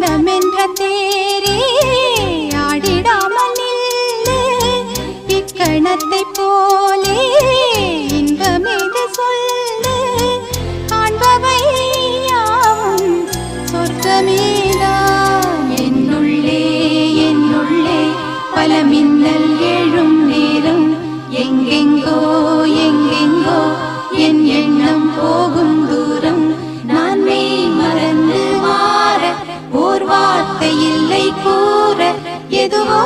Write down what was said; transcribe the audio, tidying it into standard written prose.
மனமென்ற தேரே ஆடிடாமல் நில்லு இக்கணத்தை போலே இன்பமேது சொல்லு காண்பவை யாவும் சொர்க்கமேதான் என்னுள்ளே என்னுள்ளே பல மின்னல் எழும் நேரம் எங்கெங்கோ எங்கெங்கோ என் எண்ணம் போகும் தூரம் நான் மெய் மறந்து மாற ஓர் வார்த்தை இல்லை கூற எதுவோ